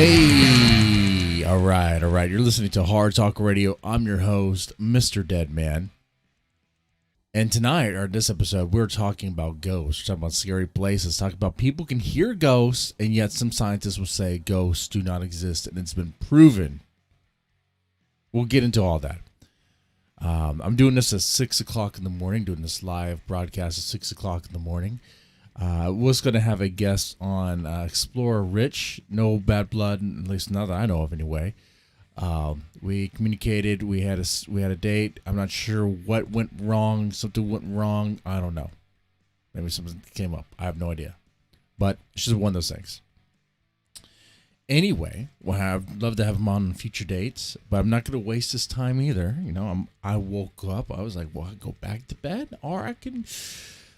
Hey, all right. You're listening to Hard Talk Radio. I'm your host, MrDeadman. And tonight, or this episode, we're talking about ghosts. We're talking about scary places. Talking about people can hear ghosts, and yet some scientists will say ghosts do not exist, and it's been proven. We'll get into all that. I'm doing this at 6 o'clock in the morning, doing this live broadcast at 6 o'clock in the morning. Was going to have a guest on Explorer Rich. No bad blood, at least not that I know of anyway. We communicated. We had a date. I'm not sure what went wrong. Something went wrong. I don't know. Maybe something came up. I have no idea. But it's just one of those things. Anyway, I'd love to have him on future dates, but I'm not going to waste his time either. You know, I woke up. I was like, well, I go back to bed, or I can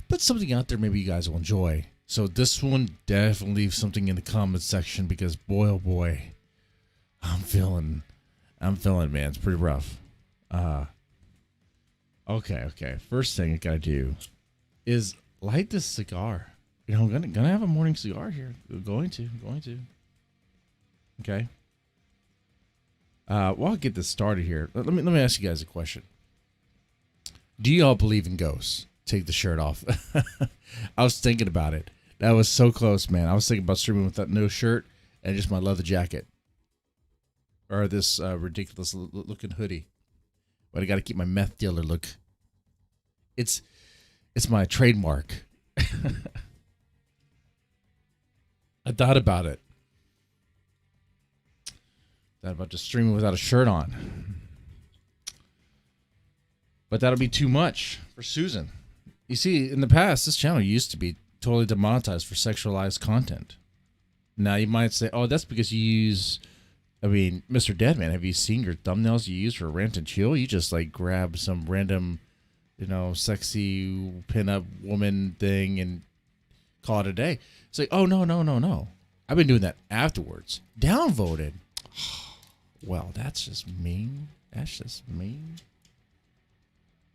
put something out there maybe you guys will enjoy. So this one, definitely leave something in the comment section because boy, oh boy, I'm feeling, man. It's pretty rough. Okay. First thing I gotta do is light this cigar. You know, I'm gonna have a morning cigar here. Going to. Okay. Well, I'll get this started here. Let me ask you guys a question. Do y'all believe in ghosts? Take the shirt off. I was thinking about it. That was so close, man. I was thinking about streaming with that no shirt and just my leather jacket. Or this ridiculous looking hoodie. But I got to keep my meth dealer look. It's my trademark. I thought about it. Thought about just streaming without a shirt on. But that'll be too much for Susan. You see, in the past, this channel used to be totally demonetized for sexualized content. Now, you might say, oh, that's because you use... I mean, MrDeadman, have you seen your thumbnails you use for Rant and Chill? You just, like, grab some random, sexy pinup woman thing and call it a day. It's like, oh, no. I've been doing that afterwards. Downvoted. Well, that's just mean.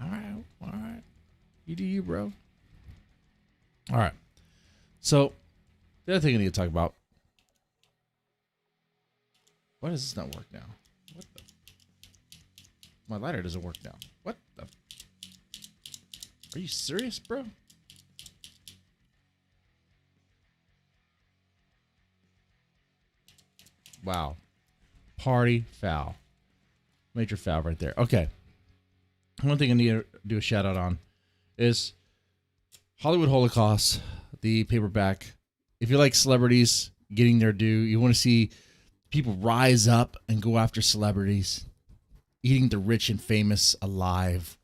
All right. You do you, bro. All right. So, the other thing I need to talk about. Why does this not work now? What the? My lighter doesn't work now. What the? Are you serious, bro? Wow. Party foul. Major foul right there. Okay. One thing I need to do a shout out on is Hollywood Holocaust, the paperback. If you like celebrities getting their due, you want to see people rise up and go after celebrities, eating the rich and famous alive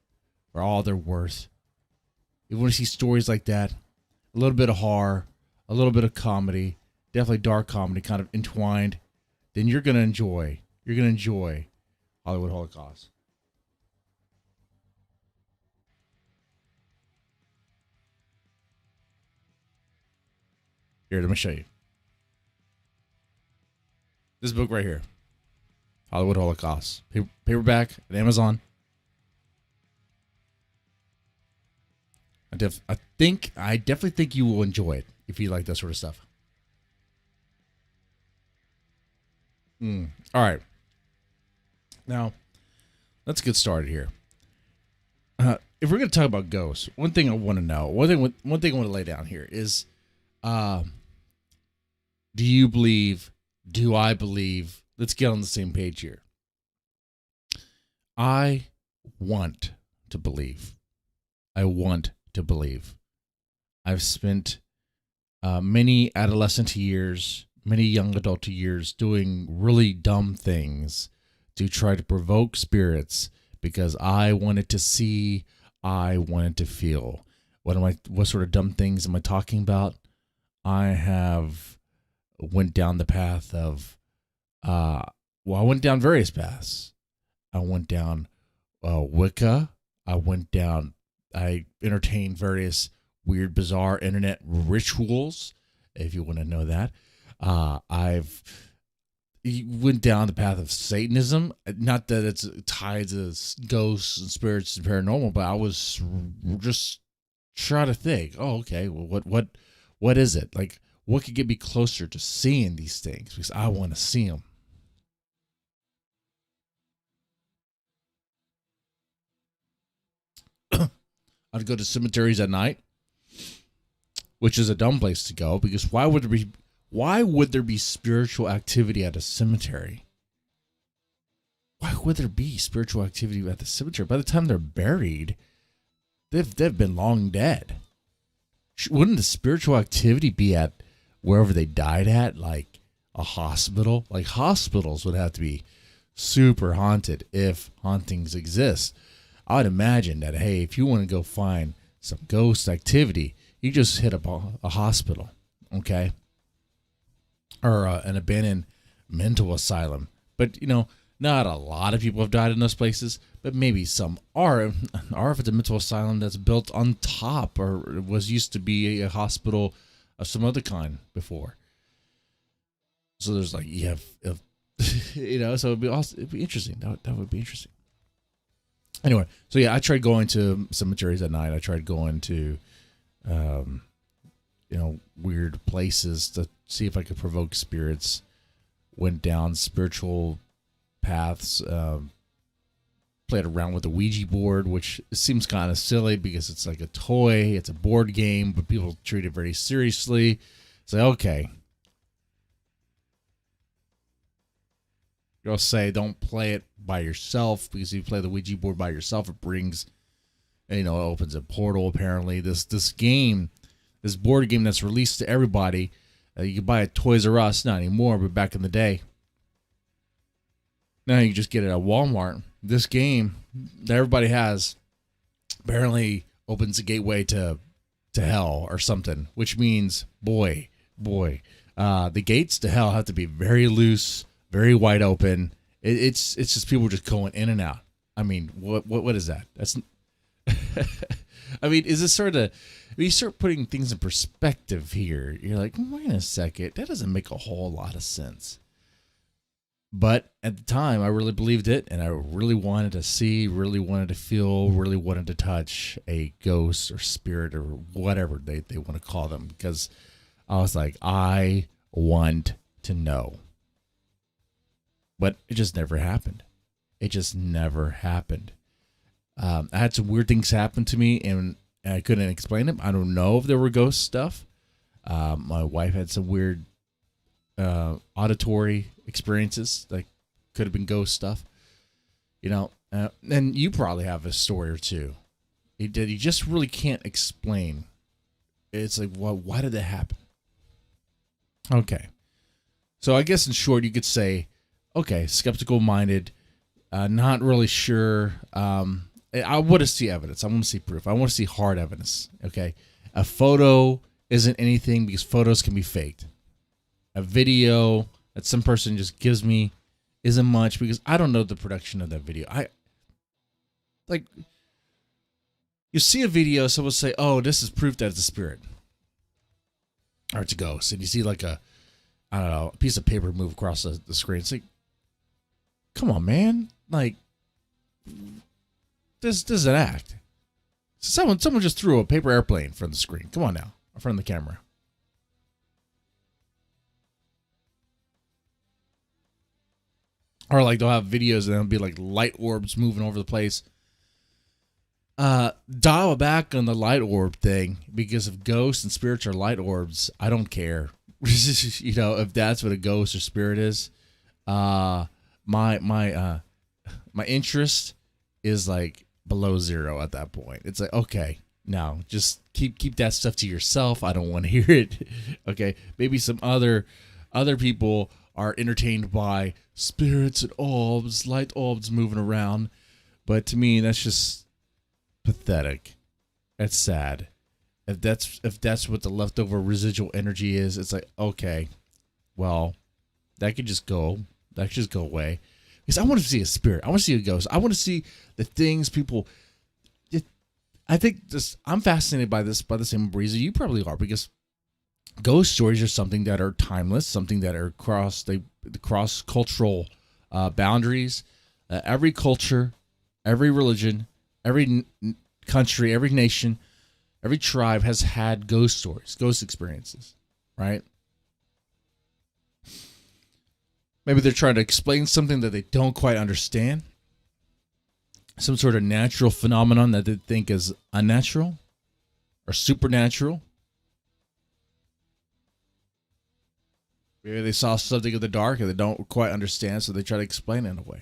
for all they're worth. You want to see stories like that, a little bit of horror, a little bit of comedy, definitely dark comedy kind of entwined, then you're going to enjoy Hollywood Holocaust. Here, let me show you. This book right here. Hollywood Holocaust. Paperback at Amazon. I definitely think you will enjoy it if you like that sort of stuff. All right. Now, let's get started here. If we're going to talk about ghosts, one thing I want to know, one thing I want to lay down here is, do you believe? Do I believe? Let's get on the same page here. I want to believe. I've spent many adolescent years, many young adult years doing really dumb things to try to provoke spirits because I wanted to see, I wanted to feel. What sort of dumb things am I talking about? I have went down the path of, I went down various paths. I went down Wicca. I entertained various weird, bizarre internet rituals, if you want to know that. I've went down the path of Satanism. Not that it's tied to ghosts and spirits and paranormal, but I was just trying to think, oh, okay, well, what is it? Like, what could get me closer to seeing these things? Because I want to see them. I'd go to cemeteries at night, which is a dumb place to go, because why would there be spiritual activity at a cemetery? Why would there be spiritual activity at the cemetery? By the time they're buried, they've been long dead. Wouldn't the spiritual activity be at wherever they died at, like a hospital? Like, hospitals would have to be super haunted if hauntings exist. I would imagine that, hey, if you want to go find some ghost activity, you just hit up a hospital, okay? Or an abandoned mental asylum. But, not a lot of people have died in those places, but maybe some are. Or if it's a mental asylum that's built on top or was used to be a hospital of some other kind before. So there's like, so it'd be interesting. That would be interesting. Anyway, so yeah, I tried going to cemeteries at night. I tried going to, weird places to see if I could provoke spirits. Went down spiritual paths. Played around with the Ouija board, which seems kind of silly because it's like a toy. It's a board game, but people treat it very seriously. It's like, okay. You'll say don't play it by yourself, because if you play the Ouija board by yourself, it brings, it opens a portal. Apparently, this game, this board game that's released to everybody, you can buy at Toys R Us, not anymore, but back in the day. Now you can just get it at Walmart. This game that everybody has apparently opens a gateway to hell or something, which means, boy, the gates to hell have to be very loose, very wide open. It's just people just going in and out. I mean, what is that? That's, I mean, is this sort of, you start putting things in perspective here, you're like, wait a second, that doesn't make a whole lot of sense. But at the time, I really believed it, and I really wanted to see, really wanted to feel, really wanted to touch a ghost or spirit or whatever they want to call them, because I was like, I want to know. But it just never happened. It just never happened. I had some weird things happen to me, and I couldn't explain them. I don't know if there were ghost stuff. My wife had some weird auditory experiences that could have been ghost stuff. And you probably have a story or two. You just really can't explain. It's like, well, why did that happen? Okay. So I guess in short, you could say, okay, skeptical-minded, not really sure. I want to see evidence. I want to see proof. I want to see hard evidence. Okay, a photo isn't anything because photos can be faked. A video that some person just gives me isn't much because I don't know the production of that video. You see a video, someone will say, "Oh, this is proof that it's a spirit or it's a ghost," and you see like a piece of paper move across the screen. It's like, come on, man! Like, this is an act. Someone just threw a paper airplane in front of the screen. Come on now, in front of the camera. Or like they'll have videos and there'll be like light orbs moving over the place. Dial back on the light orb thing, because if ghosts and spirits are light orbs, I don't care. If that's what a ghost or spirit is, my interest is like below zero at that point. It's like, okay, now just keep that stuff to yourself. I don't want to hear it. Okay, maybe some other people are entertained by spirits and orbs, light orbs moving around, but to me that's just pathetic. That's sad. If that's what the leftover residual energy is, it's like, okay, well, that could just go away. Because I want to see a spirit. I want to see a ghost. I want to see the things people. I think I'm fascinated by this by the same reason you probably are, because ghost stories are something that are timeless, something that are cross cultural boundaries. Every culture, every religion, every country, every nation, every tribe has had ghost stories, ghost experiences, right? Maybe they're trying to explain something that they don't quite understand. Some sort of natural phenomenon that they think is unnatural or supernatural. Maybe they saw something in the dark and they don't quite understand, so they try to explain it in a way.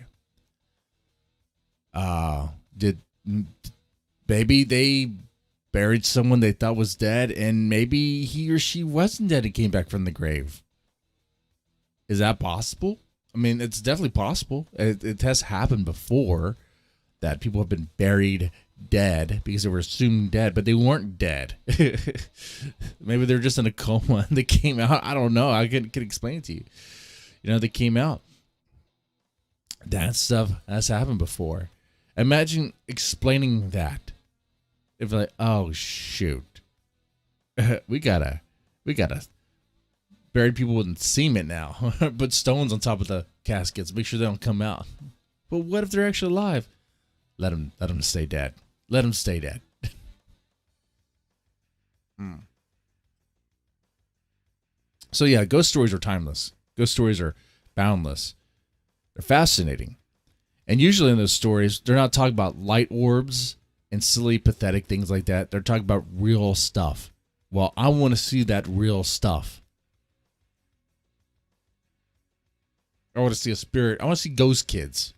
Maybe they buried someone they thought was dead, and maybe he or she wasn't dead and came back from the grave. Is that possible? I mean, it's definitely possible. It has happened before that people have been buried dead because they were assumed dead, but they weren't dead. Maybe they're just in a coma and they came out. I don't know. I can explain it to you. They came out. That stuff has happened before. Imagine explaining that. If like, oh shoot, we gotta bury people in cement now. Put stones on top of the caskets. Make sure they don't come out. But what if they're actually alive? Let them stay dead. Let them stay dead. So yeah, ghost stories are timeless. Ghost stories are boundless. They're fascinating. And usually in those stories, they're not talking about light orbs and silly, pathetic things like that. They're talking about real stuff. Well, I want to see that real stuff. I want to see a spirit. I want to see ghost kids.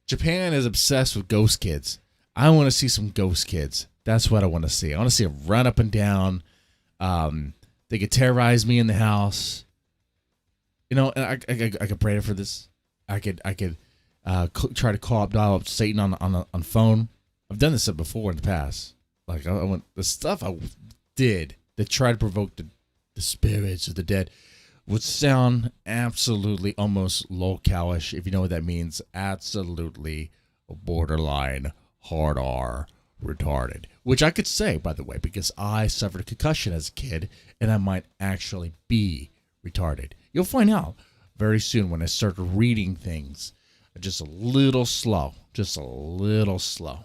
Japan is obsessed with ghost kids. I want to see some ghost kids. That's what I want to see. I want to see them run up and down. They could terrorize me in the house. And I could pray for this. I could try to dial up Satan on phone. I've done this before in the past. Like I want the stuff I did to try to provoke the spirits of the dead would sound absolutely almost localish, if you know what that means. Absolutely borderline hard R retarded. Which I could say, by the way, because I suffered a concussion as a kid and I might actually be retarded. You'll find out very soon when I start reading things. Just a little slow. Just a little slow.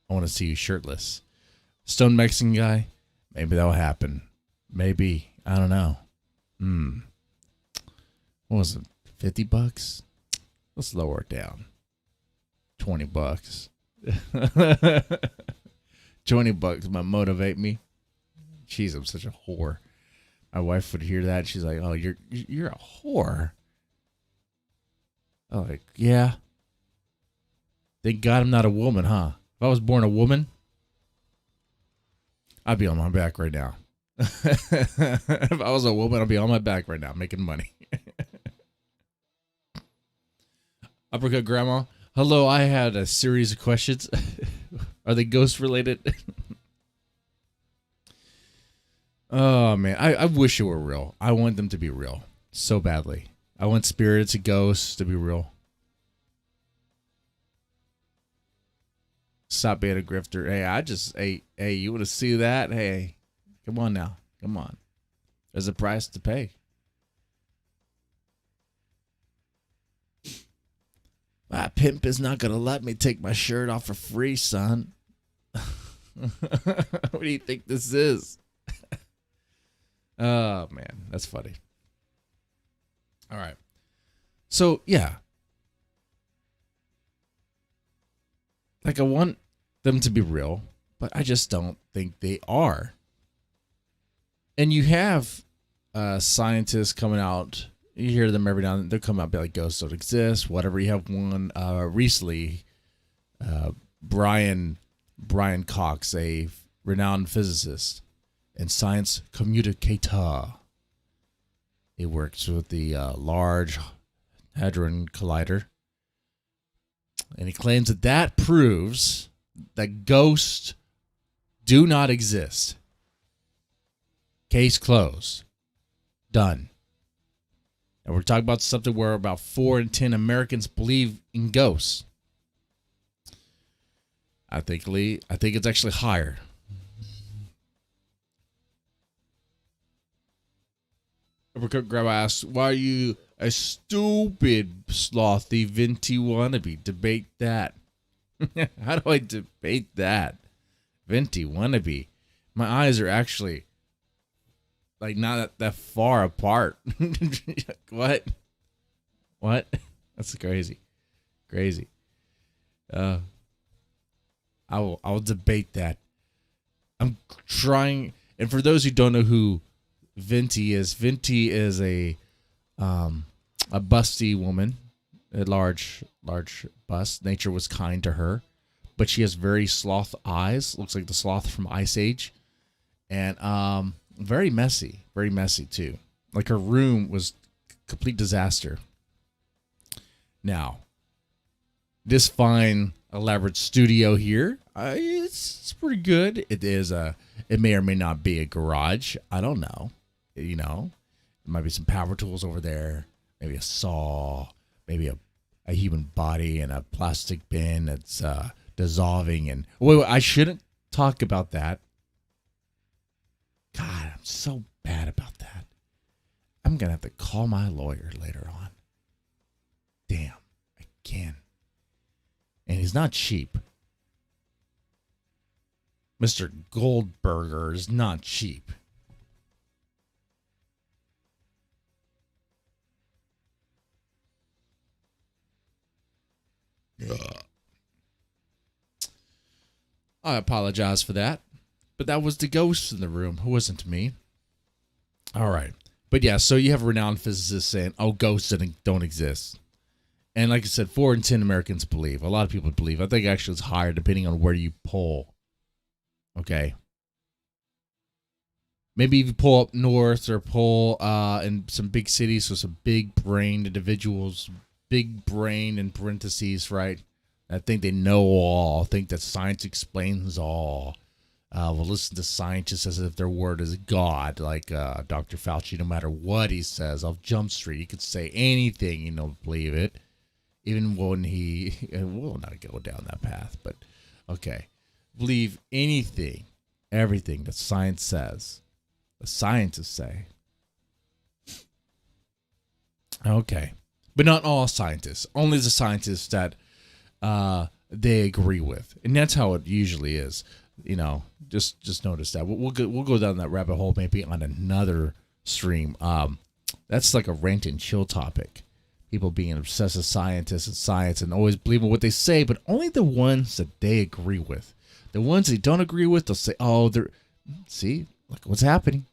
I want to see you shirtless. Stone Mexican guy, maybe that'll happen. Maybe. I don't know. What was it? $50? Let's lower it down. $20. $20 might motivate me. Jeez, I'm such a whore. My wife would hear that. She's like, "Oh, you're a whore." I'm like, yeah. Thank God I'm not a woman, huh? If I was born a woman, I'd be on my back right now. If I was a woman, I'd be on my back right now making money. Uppercut Grandma. Hello, I had a series of questions. Are they ghost related? Oh, man. I wish it were real. I want them to be real so badly. I want spirits and ghosts to be real. Stop being a grifter. Hey, you want to see that? Hey, come on now. Come on. There's a price to pay. My pimp is not going to let me take my shirt off for free, son. What do you think this is? Oh, man. That's funny. All right. So, yeah. Like, I want them to be real, but I just don't think they are. And you have scientists coming out. You hear them every now and then. They'll come out and be like, ghosts don't exist, whatever. You have one recently, Brian Cox, a renowned physicist and science communicator. He works with the Large Hadron Collider. And he claims that proves that ghosts do not exist. Case closed. Done. And we're talking about something where about 4 in 10 Americans believe in ghosts. I think it's actually higher. Uppercut Grandma asks, why are you a stupid slothy venti wannabe? Debate that. How do I debate that? Venti wannabe. My eyes are actually like not that far apart. What? What? That's crazy. Crazy. I will debate that. I'm trying, and for those who don't know who Venti is a busty woman, a large bust. Nature was kind to her, but she has very sloth eyes. Looks like the sloth from Ice Age, and very messy too. Like her room was complete disaster. Now, this fine elaborate studio here, it's pretty good. It is it may or may not be a garage. I don't know. You know, there might be some power tools over there. Maybe a saw. Maybe a human body in a plastic bin that's dissolving. And wait, I shouldn't talk about that. God, I'm so bad about that. I'm gonna have to call my lawyer later on. Damn, again. And he's not cheap. Mr. Goldberger is not cheap. I apologize for that. But that was the ghost in the room. It wasn't me. All right. But yeah, so you have a renowned physicist saying, oh, ghosts don't exist. And like I said, 4 in 10 Americans believe. A lot of people believe. I think actually it's higher depending on where you pull. Okay. Maybe if you pull up north or pull in some big cities, so some big brained individuals, big brain in parentheses, right? I think they know all. I think that science explains all. We'll listen to scientists as if their word is God, like Dr. Fauci. No matter what he says, off Jump Street, he could say anything, you don't believe it. Even when we'll not go down that path, but okay. Believe anything, everything that science says, the scientists say. Okay. But not all scientists. Only the scientists that they agree with. And that's how it usually is. You know, just notice that. We'll go down that rabbit hole maybe on another stream. That's like a rant and chill topic. People being obsessive scientists and science and always believing what they say, but only the ones that they agree with. The ones they don't agree with, they'll say, oh, see, look what's happening.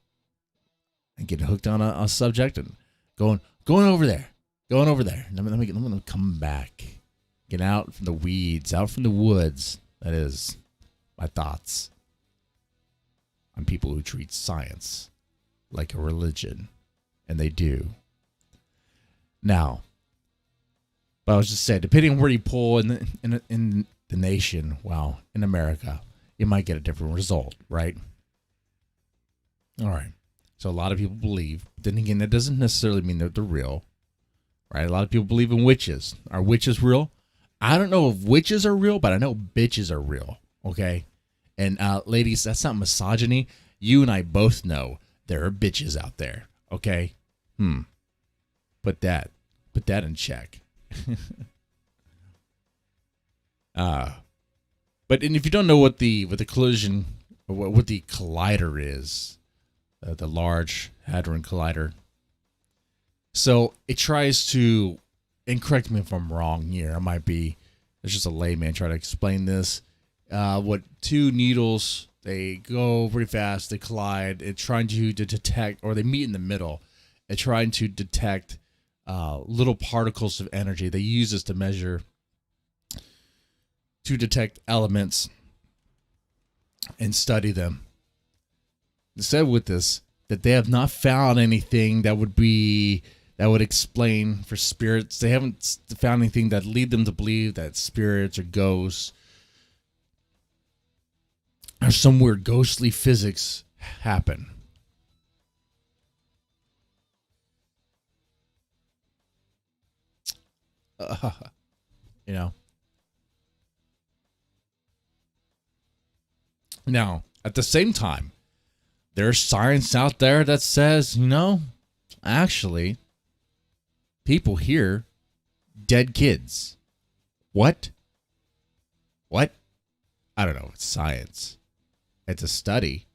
And getting hooked on a subject and going over there. Let me come back. Get out from the weeds, out from the woods. That is my thoughts on people who treat science like a religion. And they do. Now, but I was just saying, depending on where you pull in the nation, well, in America, you might get a different result, right? All right. So a lot of people believe. But then again, that doesn't necessarily mean that they're real, right? A lot of people believe in witches. Are witches real? I don't know if witches are real, but I know bitches are real, okay? And ladies, that's not misogyny. You and I both know there are bitches out there, okay? Put that in check. But if you don't know what the collision, what the collider is, the Large Hadron Collider. So it tries to, and correct me if I'm wrong here. I might be. It's just a layman trying to explain this. What two needles, they go pretty fast, they collide. It's trying to detect, or they meet in the middle. It's trying to detect little particles of energy. They use this to measure, to detect elements and study them. They said with this that they have not found anything that would explain for spirits. They haven't found anything that lead them to believe that spirits or ghosts or some weird ghostly physics happen. You know. Now, at the same time, there's science out there that says, actually, people hear dead kids. What? I don't know. It's science. It's a study.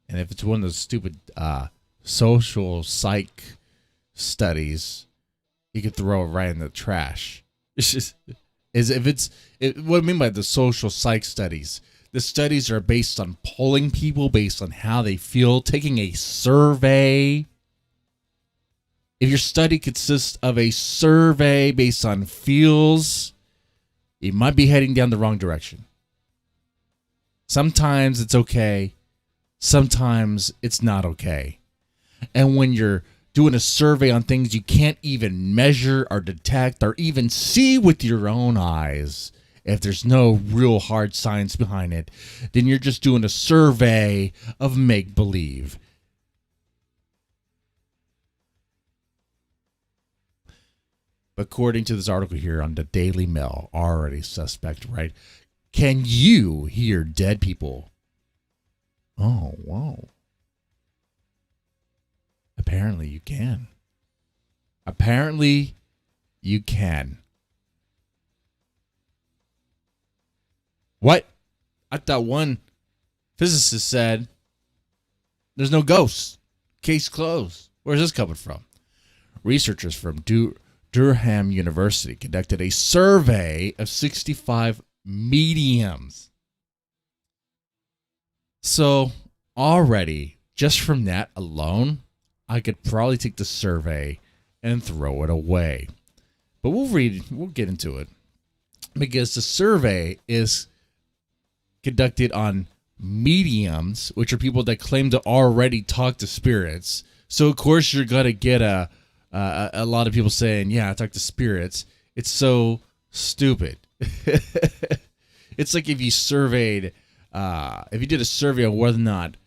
And if it's one of those stupid social psych studies, you could throw it right in the trash. It's just what I mean by the social psych studies. The studies are based on polling people based on how they feel, taking a survey. If your study consists of a survey based on feels, you might be heading down the wrong direction. Sometimes it's okay. Sometimes it's not okay. And when you're doing a survey on things you can't even measure or detect or even see with your own eyes, if there's no real hard science behind it, then you're just doing a survey of make-believe. According to this article here on the Daily Mail, already suspect, right? Can you hear dead people? Oh, wow. Apparently you can. Apparently you can. What? I thought one physicist said there's no ghosts. Case closed. Where's this coming from? Researchers from Durham University conducted a survey of 65 mediums. So already, just from that alone, I could probably take the survey and throw it away. But we'll get into it. Because the survey is conducted on mediums, which are people that claim to already talk to spirits. So of course you're gonna get a lot of people saying, "Yeah, I talk to spirits." It's so stupid. It's like if you did a survey on whether or not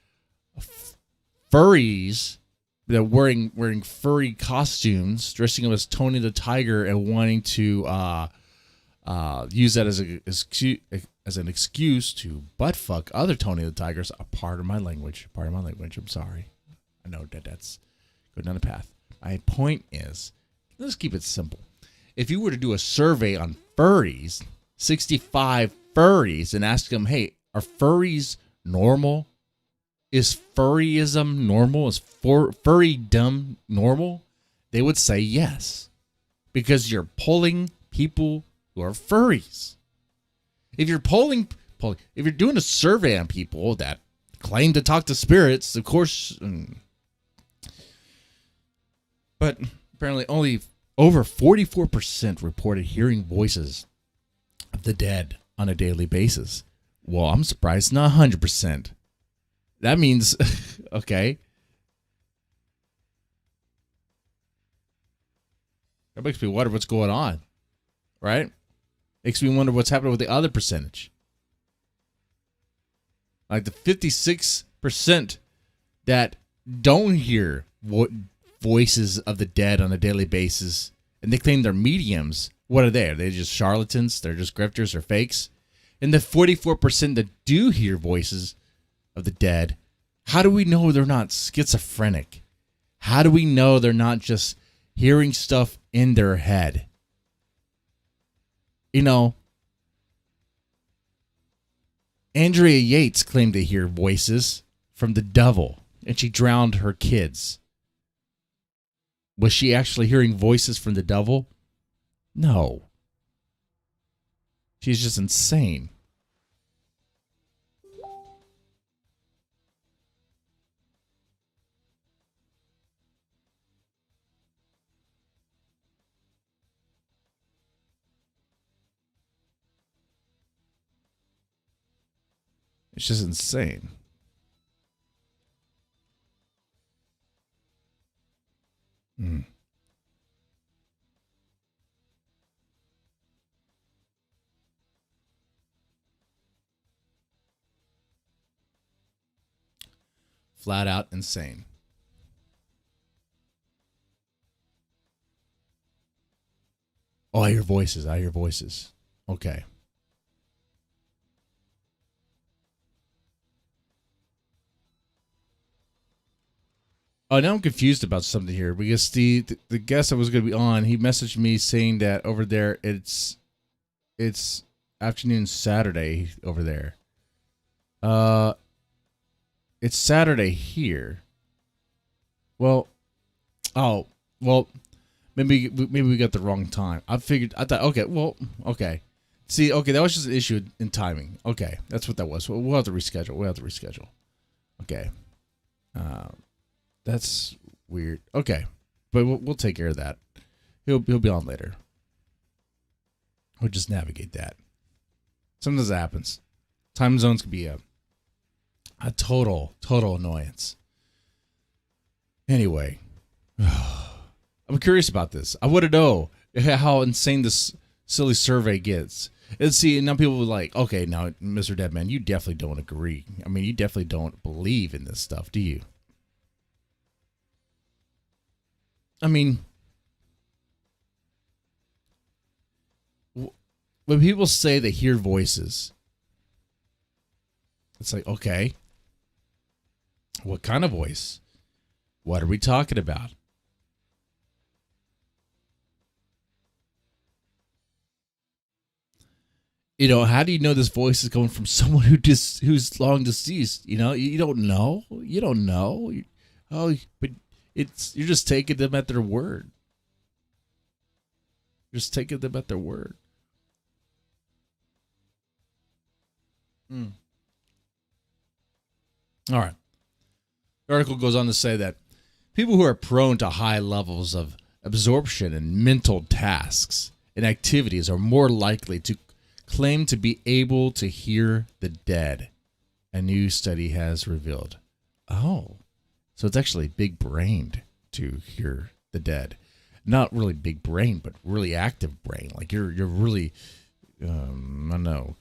furries that wearing furry costumes, dressing up as Tony the Tiger, and wanting to use that as an excuse to butt fuck other Tony the Tigers. A part of my language. I'm sorry. I know that's going down the path. My point is, let's keep it simple. If you were to do a survey on furries, 65 furries, and ask them, "Hey, are furries normal? Is furryism normal? Is furrydom normal?" They would say yes, because you're polling people who are furries. If you're if you're doing a survey on people that claim to talk to spirits, of course. But apparently only over 44% reported hearing voices of the dead on a daily basis. Well, I'm surprised not 100%. That means, okay. That makes me wonder what's going on, right? Makes me wonder what's happening with the other percentage. Like the 56% that don't hear voices of the dead on a daily basis, and they claim they're mediums. What are they? Are they just charlatans? They're just grifters or fakes? And the 44% that do hear voices of the dead, how do we know they're not schizophrenic? How do we know they're not just hearing stuff in their head? You know, Andrea Yates claimed to hear voices from the devil, and she drowned her kids. Was she actually hearing voices from the devil? No. She's just insane. It's just insane. Mm. Flat out insane. Oh, I hear voices. Okay. Oh, now I'm confused about something here because the guest that was going to be on, he messaged me saying that over there it's afternoon Saturday over there. it's Saturday here. Well, oh, well, maybe we got the wrong time. I thought, okay, well, okay. See, okay, that was just an issue in timing. Okay, that's what that was. We'll have to reschedule. Okay. That's weird. Okay, but we'll take care of that. He'll be on later. We'll just navigate that. Sometimes that happens. Time zones can be a total annoyance. Anyway, I'm curious about this. I want to know how insane this silly survey gets. And see, now people are like, okay, now, MrDeadman, you definitely don't agree. I mean, you definitely don't believe in this stuff, do you? I mean, when people say they hear voices, it's like, okay, what kind of voice? What are we talking about? How do you know this voice is coming from someone who's long deceased? You don't know. You don't know. But you're just taking them at their word. You're just taking them at their word. All right. The article goes on to say that people who are prone to high levels of absorption in mental tasks and activities are more likely to claim to be able to hear the dead, a new study has revealed. Oh, so it's actually big brained to hear the dead. Not really big brain, but really active brain. Like you're really, I don't know.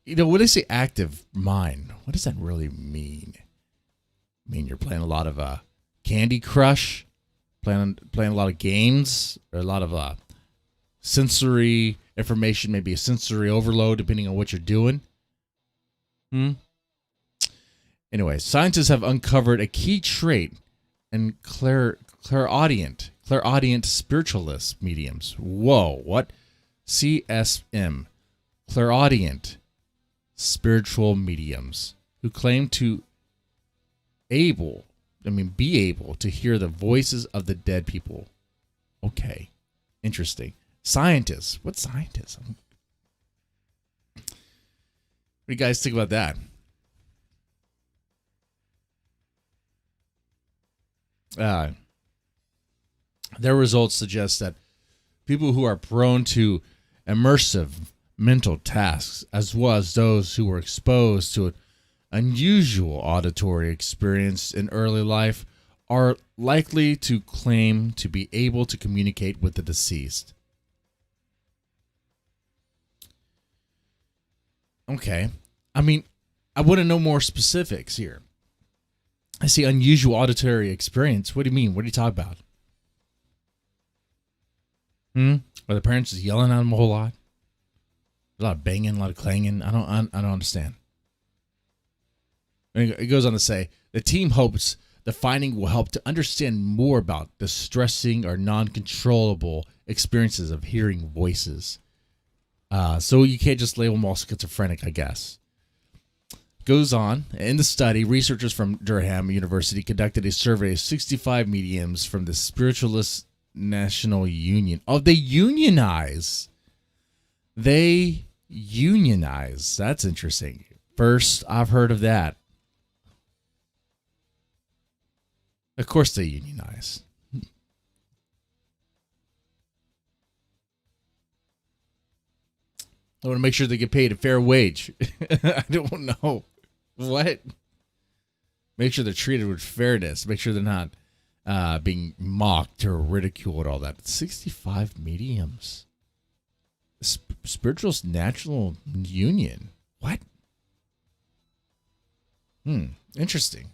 When they say active mind, what does that really mean? I mean, you're playing a lot of Candy Crush, playing a lot of games, or a lot of sensory information, maybe a sensory overload, depending on what you're doing. Anyway, scientists have uncovered a key trait in clairaudient spiritualist mediums. Whoa, what? CSM, clairaudient spiritual mediums, who claim to be able to hear the voices of the dead people. Okay, interesting. Scientists. What scientists? What do you guys think about that? Their results suggest that people who are prone to immersive mental tasks, as well as those who were exposed to an unusual auditory experience in early life, are likely to claim to be able to communicate with the deceased. Okay. I mean, I want to know more specifics here. I see unusual auditory experience. What do you mean? What are you talking about? Are the parents just yelling at them a whole lot? A lot of banging, a lot of clanging. I don't understand. It goes on to say, the team hopes the finding will help to understand more about the distressing or non-controllable experiences of hearing voices. So you can't just label them all schizophrenic, I guess. Goes on, in the study, researchers from Durham University conducted a survey of 65 mediums from the Spiritualist National Union. Oh, they unionize. That's interesting. First, I've heard of that. Of course they unionize. I want to make sure they get paid a fair wage. I don't know. What? Make sure they're treated with fairness. Make sure they're not being mocked or ridiculed, all that. 65 mediums. Spiritual National Union. What? Interesting.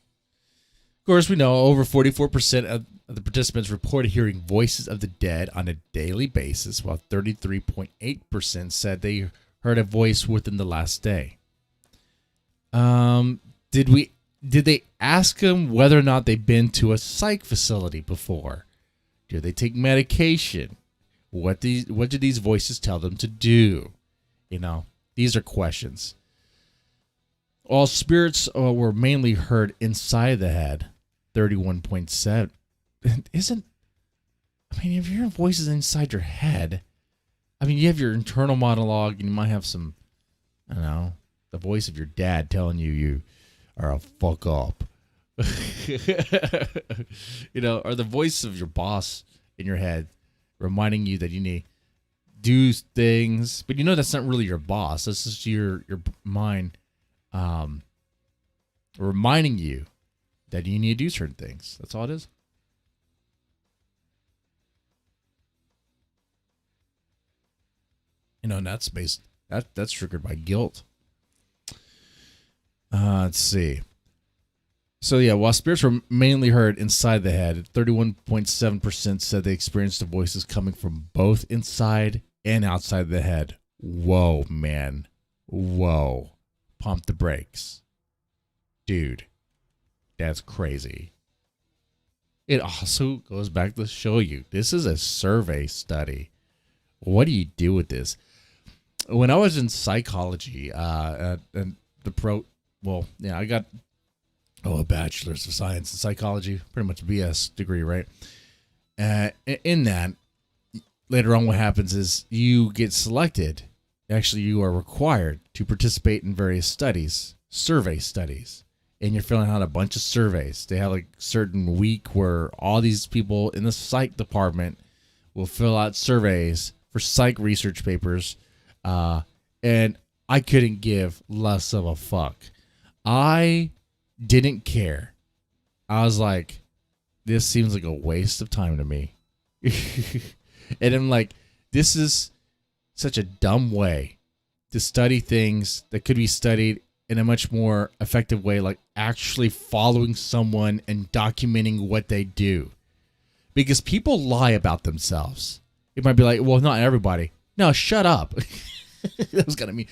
Of course, we know over 44% of the participants reported hearing voices of the dead on a daily basis, while 33.8% said they heard a voice within the last day. Did they ask them whether or not they've been to a psych facility before? Do they take medication? What do these voices tell them to do? These are questions. All spirits were mainly heard inside the head, 31.7. Isn't, I mean, if your voice is inside your head, I mean, you have your internal monologue and you might have some, I don't know, the voice of your dad telling you are a fuck up. You know, or the voice of your boss in your head reminding you that you need to do things, but you know that's not really your boss. That's just your mind reminding you that you need to do certain things. That's all it is. You know, and that's that's triggered by guilt. Let's see. So yeah, while spirits were mainly heard inside the head, 31.7% said they experienced the voices coming from both inside and outside the head. Whoa, man. Whoa. Pump the brakes. Dude, that's crazy. It also goes back to show you, this is a survey study. What do you do with this? When I was in psychology, and I got a bachelor's of science in psychology, pretty much a BS degree, right? In that, later on what happens is you get selected. Actually, you are required to participate in various studies, survey studies, and you're filling out a bunch of surveys. They have like a certain week where all these people in the psych department will fill out surveys for psych research papers, and I couldn't give less of a fuck. I didn't care. I was like, this seems like a waste of time to me. And I'm like, this is such a dumb way to study things that could be studied in a much more effective way, like actually following someone and documenting what they do. Because people lie about themselves. It might be like, well, not everybody. No, shut up. That was kind of mean.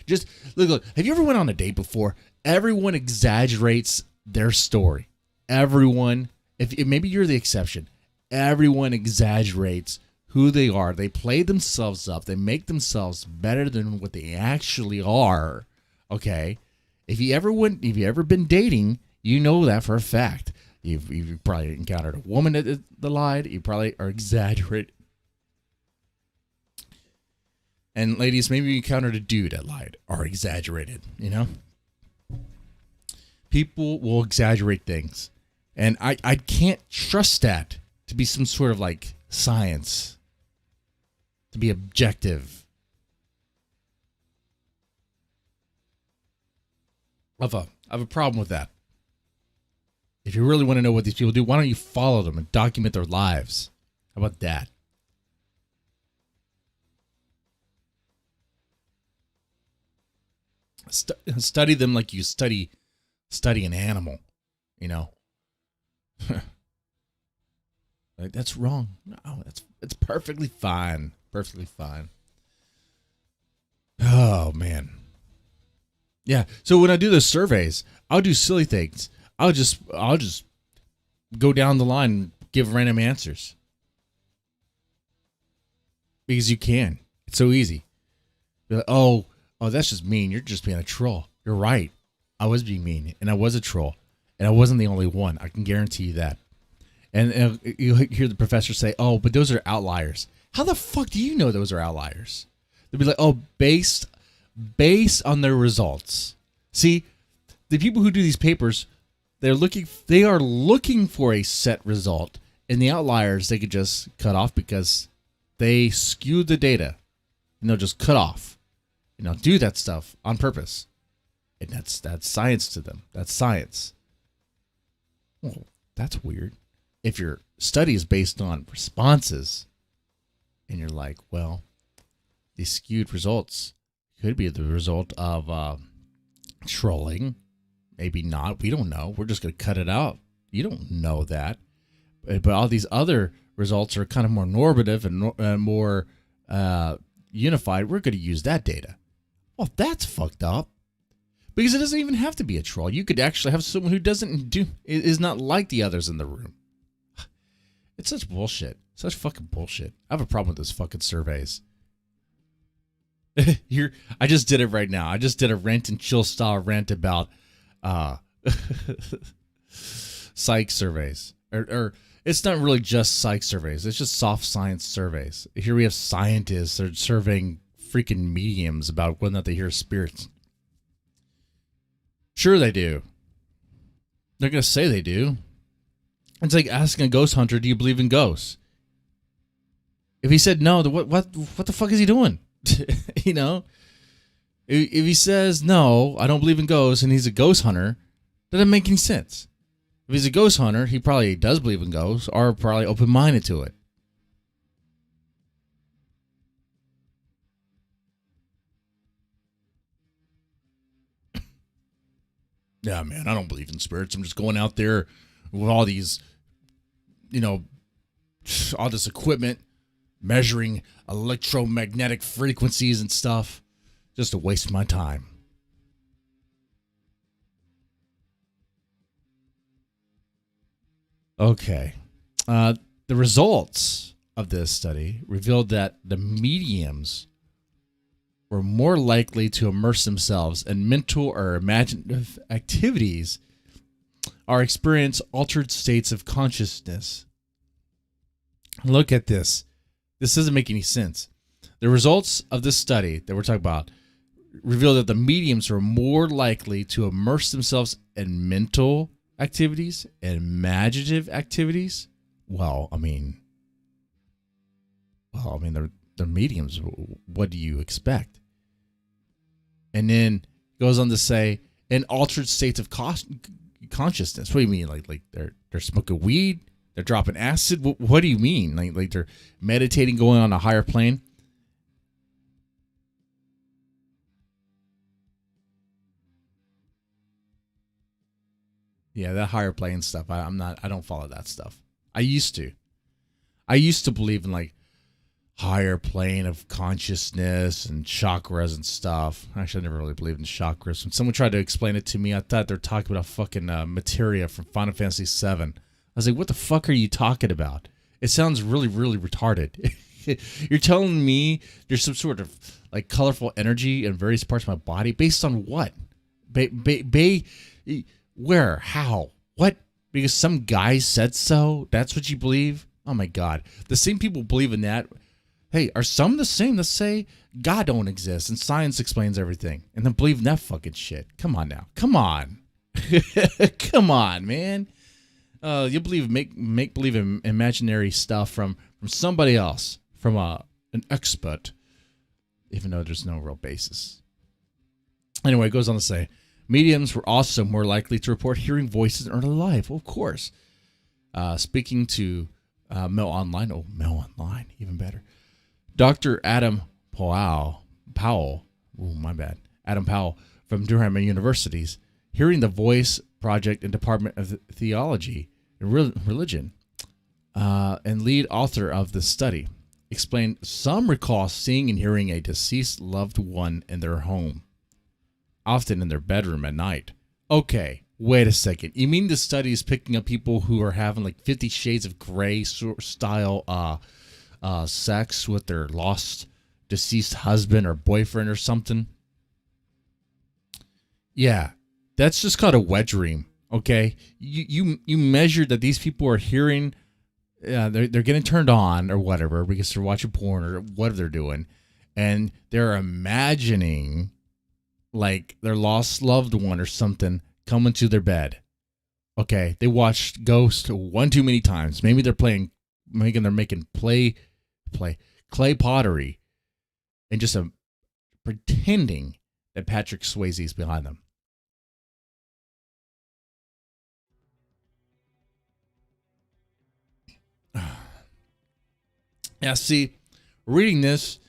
Just look. Have you ever went on a date before? Everyone exaggerates their story. Everyone, if maybe you're the exception, everyone exaggerates who they are. They play themselves up. They make themselves better than what they actually are. Okay, if you ever been dating, you know that for a fact. You've probably encountered a woman that lied. You probably are exaggerating. And ladies, maybe you encountered a dude that lied or exaggerated, you know? People will exaggerate things. And I can't trust that to be some sort of like science, to be objective. I have a problem with that. If you really want to know what these people do, why don't you follow them and document their lives? How about that? Study them like you study an animal, you know. Like, that's wrong. No, it's perfectly fine. Perfectly fine. Oh man. Yeah. So when I do those surveys, I'll do silly things. I'll just go down the line and give random answers. Because you can. It's so easy. Be like, oh, that's just mean. You're just being a troll. You're right. I was being mean, and I was a troll, and I wasn't the only one. I can guarantee you that. And you hear the professor say, oh, but those are outliers. How the fuck do you know those are outliers? They'll be like, oh, based on their results. See, the people who do these papers, they are looking for a set result, and the outliers they could just cut off because they skewed the data, and they'll just cut off. Do that stuff on purpose. And that's science to them. That's science. Well, that's weird. If your study is based on responses and you're like, well, these skewed results could be the result of trolling. Maybe not. We don't know. We're just going to cut it out. You don't know that. But all these other results are kind of more normative and more unified. We're going to use that data. Well, that's fucked up. Because it doesn't even have to be a troll. You could actually have someone who is not like the others in the room. It's such bullshit. Such fucking bullshit. I have a problem with those fucking surveys. Here, I just did it right now. I just did a rant and chill style rant about uh, psych surveys. Or it's not really just psych surveys. It's just soft science surveys. Here we have scientists. They're surveying freaking mediums about whether or not they hear spirits. Sure they do. They're going to say they do. It's like asking a ghost hunter, do you believe in ghosts? If he said no, what the fuck is he doing? You know? If he says, no, I don't believe in ghosts, and he's a ghost hunter, that doesn't make any sense. If he's a ghost hunter, he probably does believe in ghosts, or probably open-minded to it. Yeah, man, I don't believe in spirits. I'm just going out there with all these, all this equipment, measuring electromagnetic frequencies and stuff, just to waste my time. Okay. The results of this study revealed that the mediums were more likely to immerse themselves in mental or imaginative activities or experience altered states of consciousness. Look at this. This doesn't make any sense. The results of this study that we're talking about reveal that the mediums were more likely to immerse themselves in mental activities and imaginative activities. Well, I mean, they're mediums. What do you expect? And then goes on to say, in altered states of consciousness. What do you mean? Like they're smoking weed? They're dropping acid? What do you mean? Like they're meditating, going on a higher plane? Yeah, that higher plane stuff. I don't follow that stuff. I used to believe in like higher plane of consciousness and chakras and stuff. Actually, I never really believed in chakras. When someone tried to explain it to me, I thought they're talking about fucking materia from Final Fantasy VII. I was like, what the fuck are you talking about? It sounds really, really retarded. You're telling me there's some sort of like colorful energy in various parts of my body based on what? Where? How? What? Because some guy said so? That's what you believe? Oh my God. The same people believe in that. Hey, are some the same that say God don't exist and science explains everything and then believe in that fucking shit? Come on now. Come on. Come on, man. You believe make believe in imaginary stuff from somebody else, from an expert, even though there's no real basis. Anyway, it goes on to say, mediums were also more likely to report hearing voices in early life. Well, of course. Speaking to Mail Online. Oh, Mail Online, even better. Dr. Adam Powell. Oh, my bad. Adam Powell from Durham University's Hearing the Voice Project and Department of Theology and Religion, and lead author of the study, explained some recall seeing and hearing a deceased loved one in their home, often in their bedroom at night. Okay, wait a second. You mean the study is picking up people who are having like 50 Shades of Grey style sex with their lost deceased husband or boyfriend or something? Yeah, that's just called a wet dream. Okay, you measured that these people are hearing, they're getting turned on or whatever because they're watching porn or whatever they're doing, and they're imagining like their lost loved one or something coming to their bed. Okay, they watched Ghost one too many times. Maybe they're making clay pottery, and just pretending that Patrick Swayze is behind them. Yeah, see, reading this,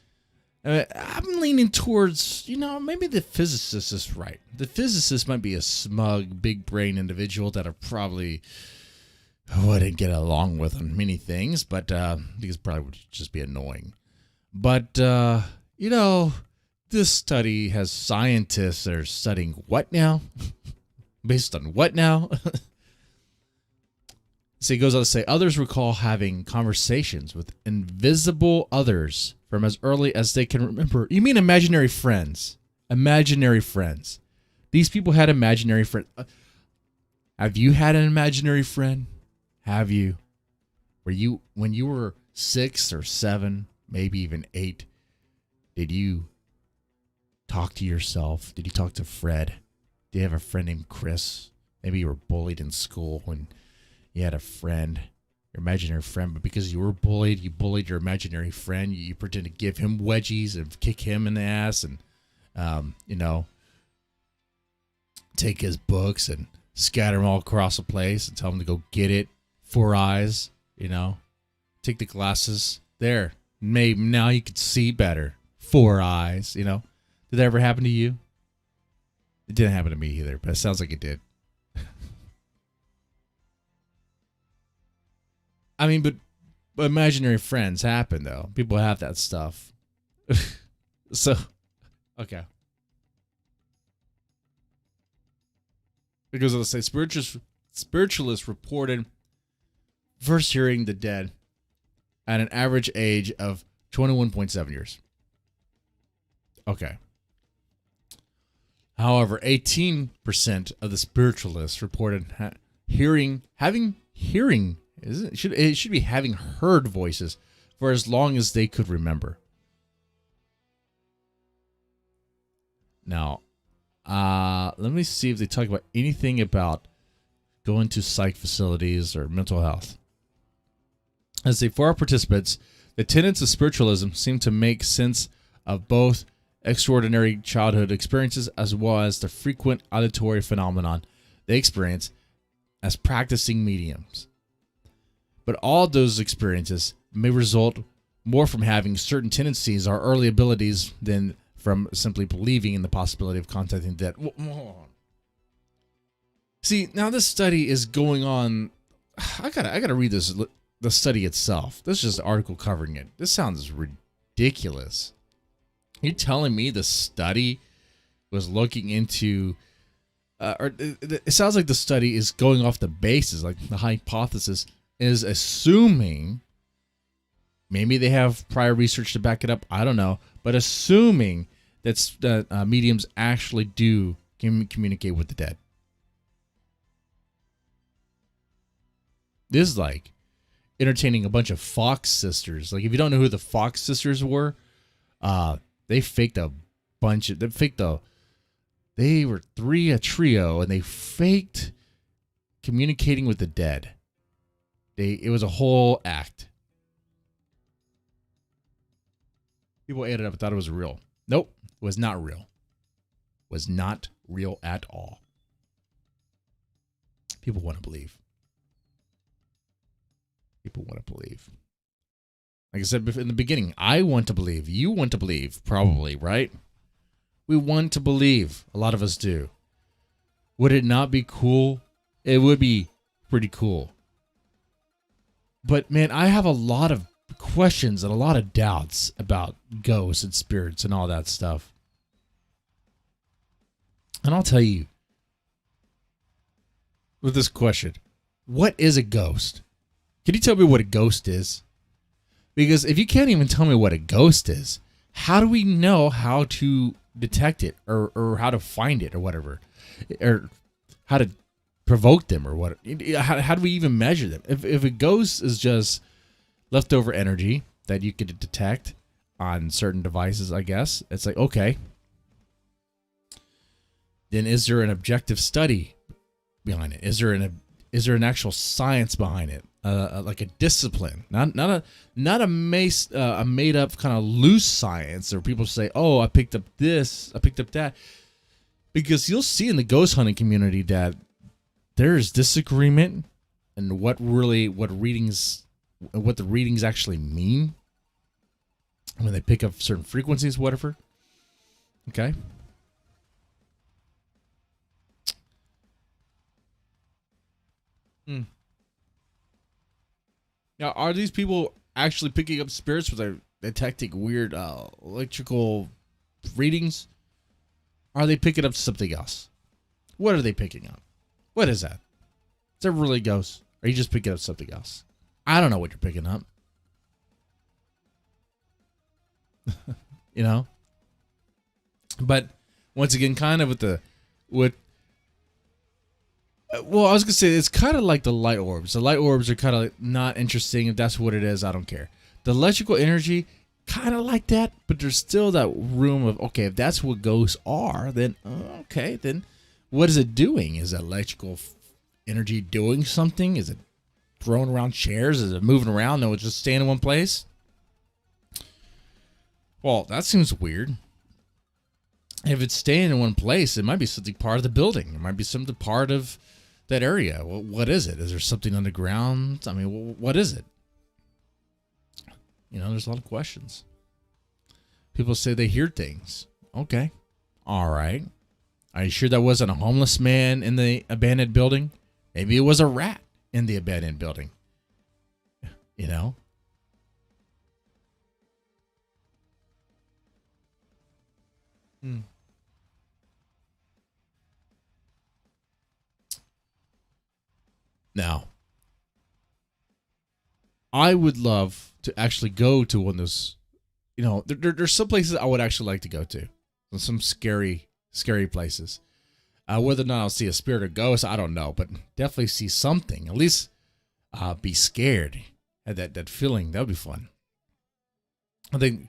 I'm leaning towards, maybe the physicist is right. The physicist might be a smug, big brain individual that I probably wouldn't get along with on many things, but because probably would just be annoying. But, this study has scientists that are studying what now? Based on what now? So he goes on to say, others recall having conversations with invisible others from as early as they can remember. You mean imaginary friends? Imaginary friends. These people had imaginary friends. Have you had an imaginary friend? Have you? Were you, when you were 6 or 7, maybe even 8, did you talk to yourself? Did you talk to Fred? Did you have a friend named Chris? Maybe you were bullied in school when you had a friend, your imaginary friend, but because you were bullied, you bullied your imaginary friend. You pretend to give him wedgies and kick him in the ass and, take his books and scatter them all across the place and tell him to go get it. 4 eyes, take the glasses. There, maybe now you could see better. 4 eyes, Did that ever happen to you? It didn't happen to me either, but it sounds like it did. I mean, but imaginary friends happen, though. People have that stuff. So, okay. Because let's say spiritualists reported first hearing the dead at an average age of 21.7 years. Okay. However, 18% of the spiritualists reported having hearing. It should be having heard voices for as long as they could remember. Now, let me see if they talk about anything about going to psych facilities or mental health. As for our participants, the tenets of spiritualism seem to make sense of both extraordinary childhood experiences as well as the frequent auditory phenomenon they experience as practicing mediums. But all those experiences may result more from having certain tendencies or early abilities than from simply believing in the possibility of contacting the dead. See, now this study is going on. I gotta read this. The study itself. This is just an article covering it. This sounds ridiculous. You're telling me the study was looking into, or it sounds like the study is going off the basis, like the hypothesis is assuming, maybe they have prior research to back it up, I don't know, but assuming that mediums actually do communicate with the dead. This is like entertaining a bunch of Fox sisters. Like, if you don't know who the Fox sisters were, they faked a bunch of, they were a trio, and they faked communicating with the dead. It was a whole act. People ate it up and thought it was real. Nope, it was not real. It was not real at all. People want to believe. People want to believe. Like I said in the beginning, I want to believe. You want to believe, probably, right? We want to believe. A lot of us do. Would it not be cool? It would be pretty cool. But, man, I have a lot of questions and a lot of doubts about ghosts and spirits and all that stuff. And I'll tell you, with this question, what is a ghost? Can you tell me what a ghost is? Because if you can't even tell me what a ghost is, how do we know how to detect it or how to find it or whatever? Or how to provoke them or what? How do we even measure them? If a ghost is just leftover energy that you could detect on certain devices, I guess, it's like, okay. Then is there an objective study behind it? Is there an actual science behind it? Like a discipline, not a made up kind of loose science, or people say, oh, I picked up this, I picked up that. Because you'll see in the ghost hunting community that there is disagreement in what the readings actually mean when they pick up certain frequencies, whatever. Okay. Now, are these people actually picking up spirits with detecting weird electrical readings? Are they picking up something else? What are they picking up? What is that? Is that really ghosts? Or are you just picking up something else? I don't know what you're picking up. You know? But once again, kind of with well, I was gonna say it's kind of like the light orbs. The light orbs are kind of not interesting. If that's what it is, I don't care. The electrical energy, kind of like that, but there's still that room of, okay, if that's what ghosts are, then okay, then what is it doing? Is electrical energy doing something? Is it throwing around chairs? Is it moving around? No, it's just staying in one place. Well, that seems weird. If it's staying in one place, it might be something part of the building. It might be something part of that area. Well, what is it? Is there something underground? I mean, what is it? You know, there's a lot of questions. People say they hear things. Okay. All right. Are you sure that wasn't a homeless man in the abandoned building? Maybe it was a rat in the abandoned building. You know? Now, I would love to actually go to one of those. You know, there's some places I would actually like to go to. Some scary places. Whether or not I'll see a spirit or ghost, I don't know. But definitely see something. At least be scared. Have that feeling. That would be fun. I think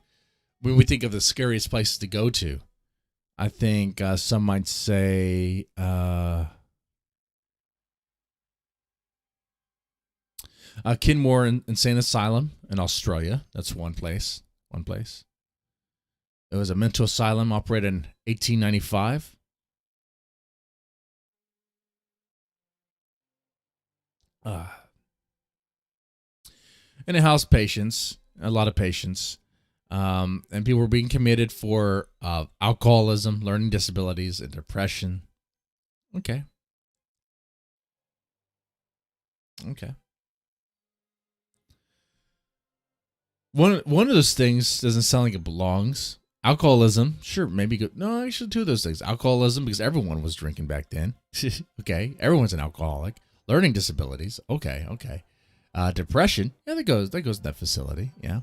when we think of the scariest places to go to, I think some might say Kinmore Insane Asylum in Australia. That's one place. It was a mental asylum operated in 1895. And it housed patients, a lot of patients. And people were being committed for alcoholism, learning disabilities, and depression. Okay. One of those things doesn't sound like it belongs. Alcoholism, sure, maybe good. No, actually, two of those things. Alcoholism, because everyone was drinking back then. Okay, everyone's an alcoholic. Learning disabilities, okay. Depression, yeah, that goes in that facility, yeah.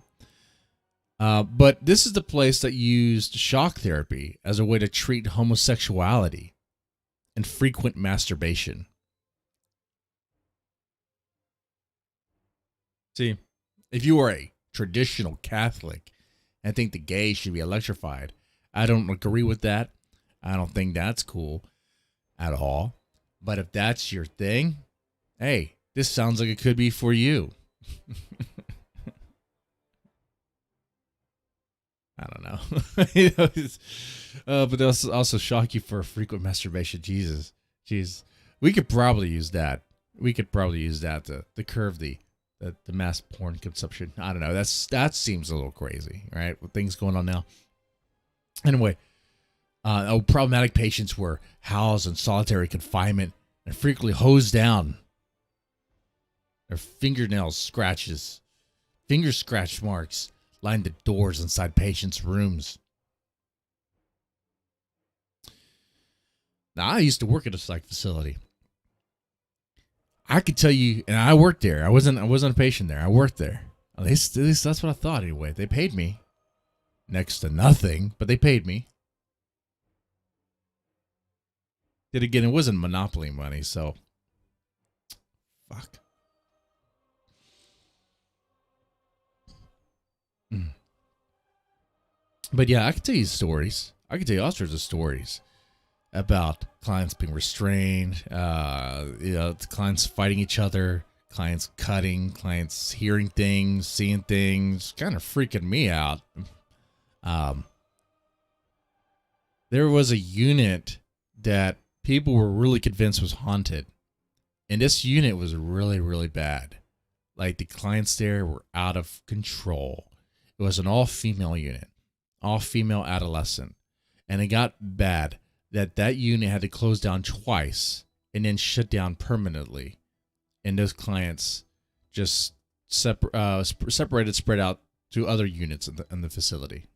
But this is the place that used shock therapy as a way to treat homosexuality and frequent masturbation. See, if you are a traditional Catholic and think the gays should be electrified, I don't agree with that. I don't think that's cool at all. But if that's your thing, hey, this sounds like it could be for you. I don't know. But they'll also shock you for frequent masturbation. Jesus. Jeez. We could probably use that. To curb the mass porn consumption. I don't know. That seems a little crazy, right? With things going on now. Anyway, problematic patients were housed in solitary confinement and frequently hosed down. Their finger scratch marks lined the doors inside patients' rooms. Now, I used to work at a psych facility. I could tell you, and I worked there. I wasn't a patient there. I worked there. At least that's what I thought anyway. They paid me next to nothing, but they paid me. Then again, it wasn't monopoly money, so fuck. But yeah, I could tell you stories. I could tell you all sorts of stories about clients being restrained, clients fighting each other, clients cutting, clients hearing things, seeing things, kind of freaking me out. There was a unit that people were really convinced was haunted. And this unit was really, really bad. Like, the clients there were out of control. It was an all-female unit, all-female adolescent. And it got bad that unit had to close down twice and then shut down permanently. And those clients just separated, spread out to other units in the facility.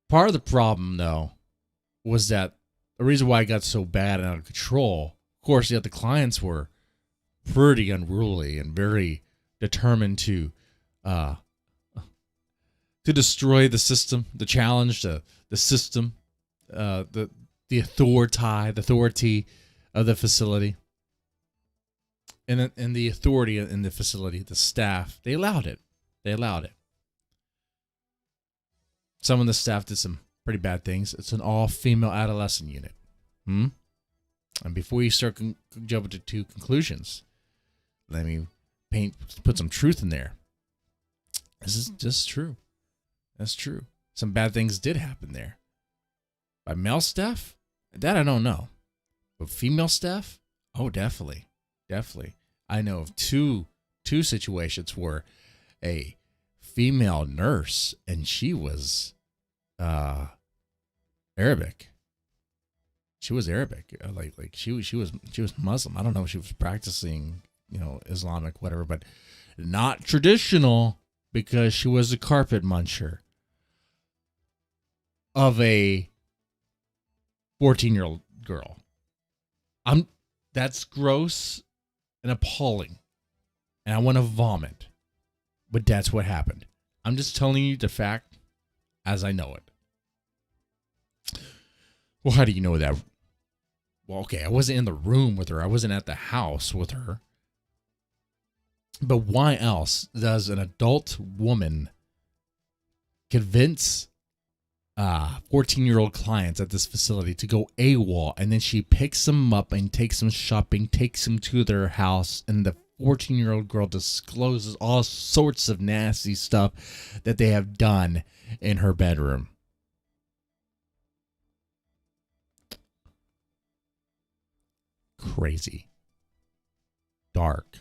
Part of the problem, though, was that the reason why it got so bad and out of control, of course, the clients were pretty unruly and very determined uh, to destroy the system, to challenge the system, the authority of the facility, and the authority in the facility, the staff. They allowed it. Some of the staff did some pretty bad things. It's an all-female adolescent unit. And before you start jumping to conclusions, let me put some truth in there. This is just true. That's true. Some bad things did happen there. By male staff, that I don't know. But female staff, oh, definitely. I know of two situations where a female nurse, and she was Arabic. She was Arabic, like she was Muslim. I don't know if she was practicing, Islamic, whatever, but not traditional, because she was a carpet muncher of a 14-year-old girl. That's gross and appalling, and I want to vomit, but that's what happened. I'm just telling you the fact as I know it. Well, how do you know that? Well, okay, I wasn't in the room with her. I wasn't at the house with her. But why else does an adult woman convince 14-year-old clients at this facility to go AWOL, and then she picks them up and takes them shopping, takes them to their house, and the 14-year-old girl discloses all sorts of nasty stuff that they have done in her bedroom? Crazy, dark,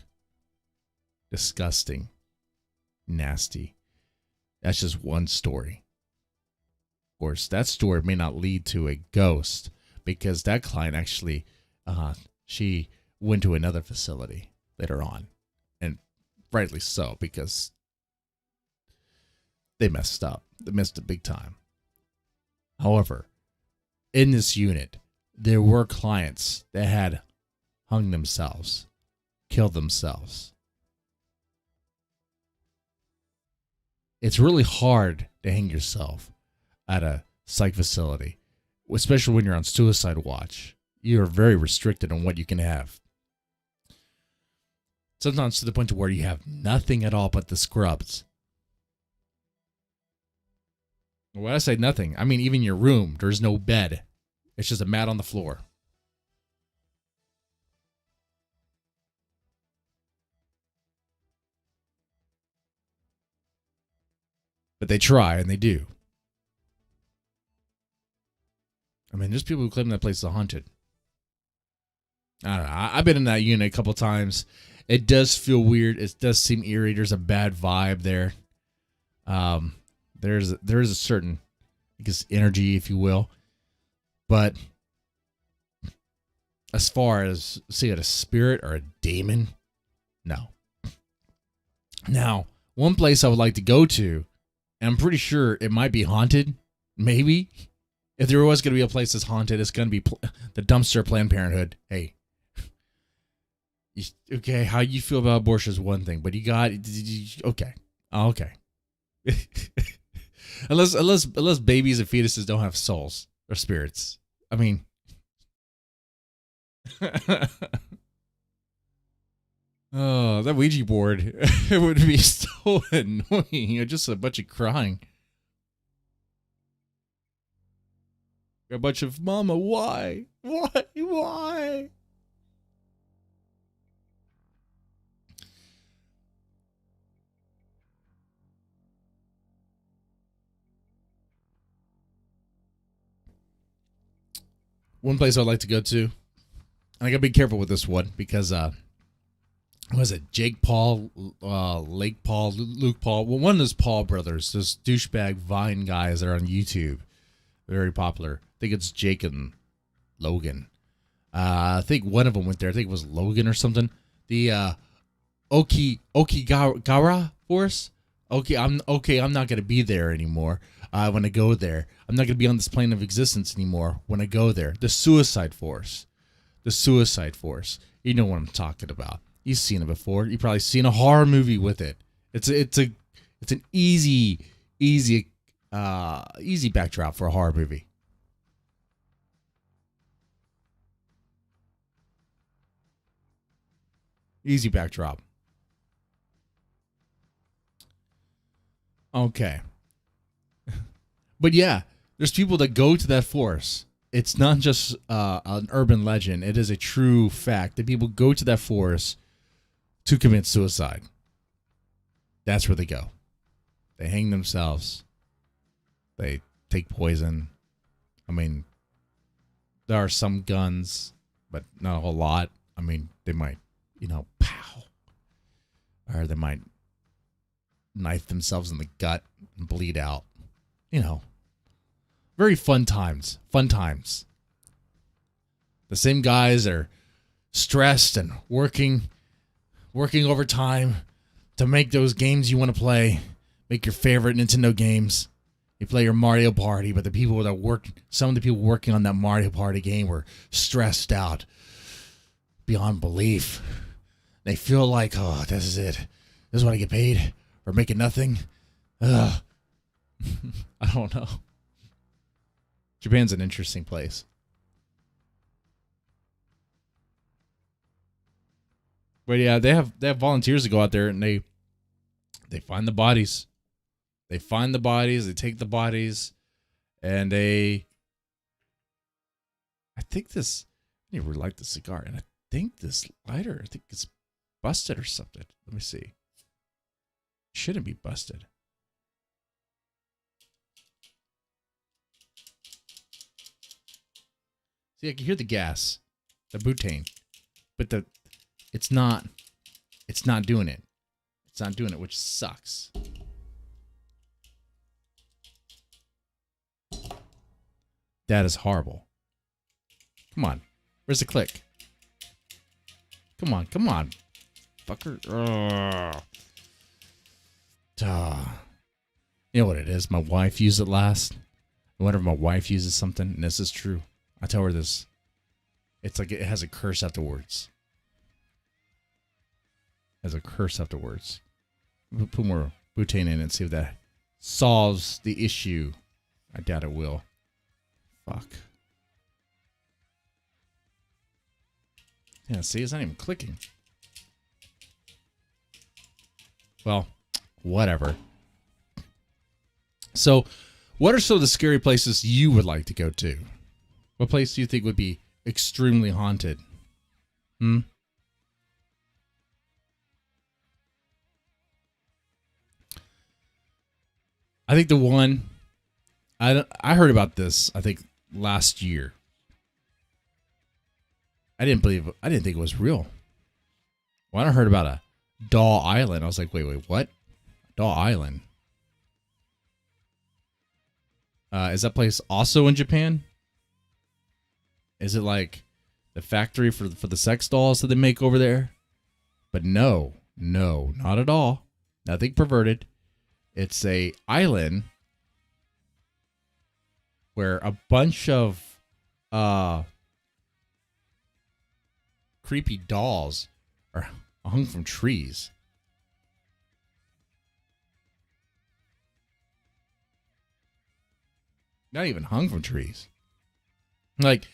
disgusting, nasty. That's just one story. Of course, that story may not lead to a ghost, because that client actually, she went to another facility later on, and rightly so, because they messed up. They missed it big time. However, in this unit, there were clients that had hung themselves, killed themselves. It's really hard to hang yourself at a psych facility, especially when you're on suicide watch. You're very restricted on what you can have. Sometimes to the point to where you have nothing at all but the scrubs. When I say nothing, I mean even your room, there's no bed. It's just a mat on the floor. But they try, and they do. I mean, there's people who claim that place is haunted. I don't know. I've been in that unit a couple times. It does feel weird. It does seem eerie. There's a bad vibe there. There is a certain, I guess, energy, if you will. But as far as, say, a spirit or a demon, no. Now, one place I would like to go to, and I'm pretty sure it might be haunted, maybe. If there was going to be a place that's haunted, it's going to be the dumpster Planned Parenthood. Hey. Okay, how you feel about abortion is one thing, but you got... Okay. Okay. unless babies and fetuses don't have souls or spirits. I mean... Oh, that Ouija board. It would be so annoying. Just a bunch of crying. A bunch of, Mama, why? Why? One place I'd like to go to, and I gotta be careful with this one, because was it Jake Paul, Lake Paul, Luke Paul? Well, one of those Paul brothers, those douchebag Vine guys that are on YouTube, very popular. I think it's Jake and Logan. I think one of them went there. I think it was Logan or something. The Okigara Force. I'm not gonna be there anymore. When I go there, I'm not gonna be on this plane of existence anymore. When I go there, the Suicide Force. You know what I'm talking about. You've seen it before. You've probably seen a horror movie with it. It's an easy backdrop for a horror movie. Easy backdrop. Okay. But yeah, there's people that go to that forest. It's not just an urban legend. It is a true fact that people go to that forest to commit suicide. That's where they go. They hang themselves. They take poison. I mean, there are some guns, but not a whole lot. I mean, they might, pow. Or they might knife themselves in the gut and bleed out. Very fun times. Fun times. The same guys are stressed and working overtime to make those games you want to play. Make your favorite Nintendo games. You play your Mario Party, but some of the people working on that Mario Party game were stressed out beyond belief. They feel like, oh, this is it. This is what I get paid for making nothing. Ugh. I don't know. Japan's an interesting place. But yeah, they have volunteers that go out there and they find the bodies. They find the bodies, they take the bodies, and I need to relight the cigar, and I think this lighter, it's busted or something. Let me see. It shouldn't be busted. See, I can hear the gas, the butane, but it's not doing it. It's not doing it, which sucks. That is horrible. Come on. Where's the click? Come on. Fucker. You know what it is? My wife used it last. Whenever my wife uses something, and this is true, I tell her this. It's like it has a curse afterwards. Put more butane in and see if that solves the issue. I doubt it will. Fuck. Yeah, see, it's not even clicking. Well, whatever. So, what are some of the scary places you would like to go to? What place do you think would be extremely haunted? I think the one I heard about this, I think last year. I didn't think it was real. When I heard about a Doll Island, I was like, wait, what? Doll Island. Is that place also in Japan? Is it like the factory for the sex dolls that they make over there? But no, not at all. Nothing perverted. It's a island where a bunch of creepy dolls are hung from trees. Not even hung from trees. Like,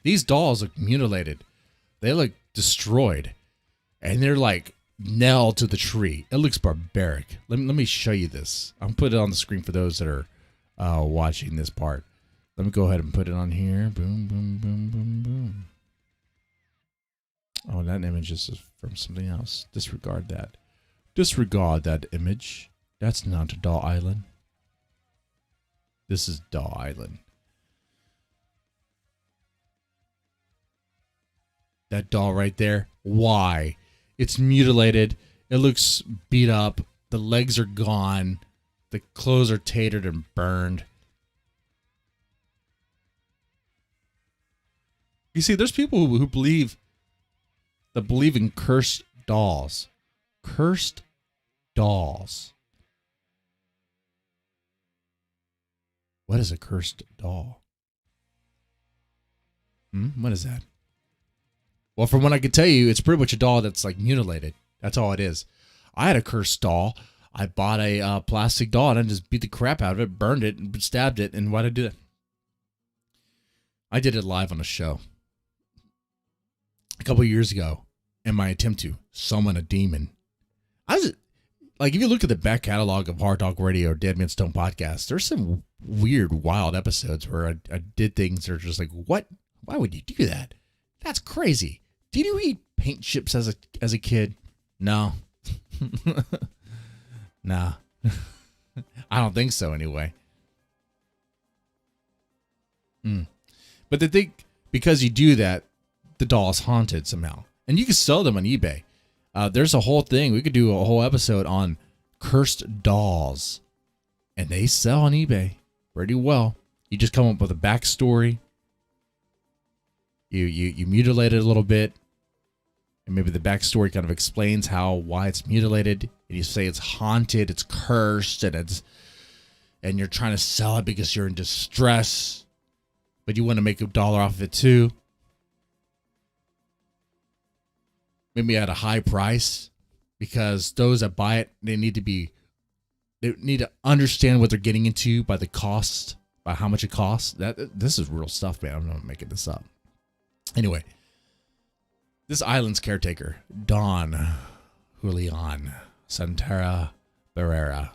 these dolls look mutilated. They look destroyed. And they're like nailed to the tree. It looks barbaric. Let me show you this. I'll put it on the screen for those that are watching this part. Let me go ahead and put it on here. Boom, boom, boom, boom, boom. Oh, that image is from something else. Disregard that. Disregard that image. That's not Doll Island. This is Doll Island. That doll right there. Why? It's mutilated. It looks beat up. The legs are gone. The clothes are tatered and burned. You see, there's people who believe in cursed dolls. Cursed dolls. What is a cursed doll? What is that? Well, from what I could tell you, it's pretty much a doll that's like mutilated. That's all it is. I had a cursed doll. I bought a plastic doll and I just beat the crap out of it, burned it, and stabbed it. And why'd I do that? I did it live on a show a couple of years ago in my attempt to summon a demon. I was like, if you look at the back catalog of Hard Talk Radio or Dead Man Stone podcast, there's some weird, wild episodes where I did things that are just like, what? Why would you do that? That's crazy. Did you eat paint chips as a kid? No. Nah. I don't think so anyway. But they think because you do that, the doll is haunted somehow. And you can sell them on eBay. There's a whole thing. We could do a whole episode on cursed dolls. And they sell on eBay pretty well. You just come up with a backstory. You mutilate it a little bit. And maybe the backstory kind of explains why it's mutilated. And you say it's haunted, it's cursed, and you're trying to sell it because you're in distress. But you want to make $1 off of it too. Maybe at a high price. Because those that buy it, they need to understand what they're getting into by the cost, by how much it costs. This is real stuff, man. I'm not making this up. Anyway, this island's caretaker, Don Julian Santana Barrera,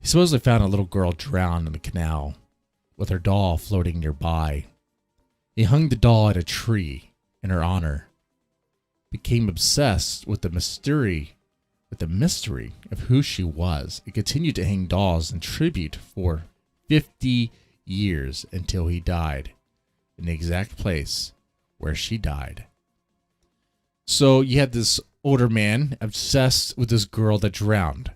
he supposedly found a little girl drowned in the canal with her doll floating nearby. He hung the doll at a tree in her honor, became obsessed with the mystery of who she was, and continued to hang dolls in tribute for 50 years until he died in the exact place where she died. So you had this older man obsessed with this girl that drowned.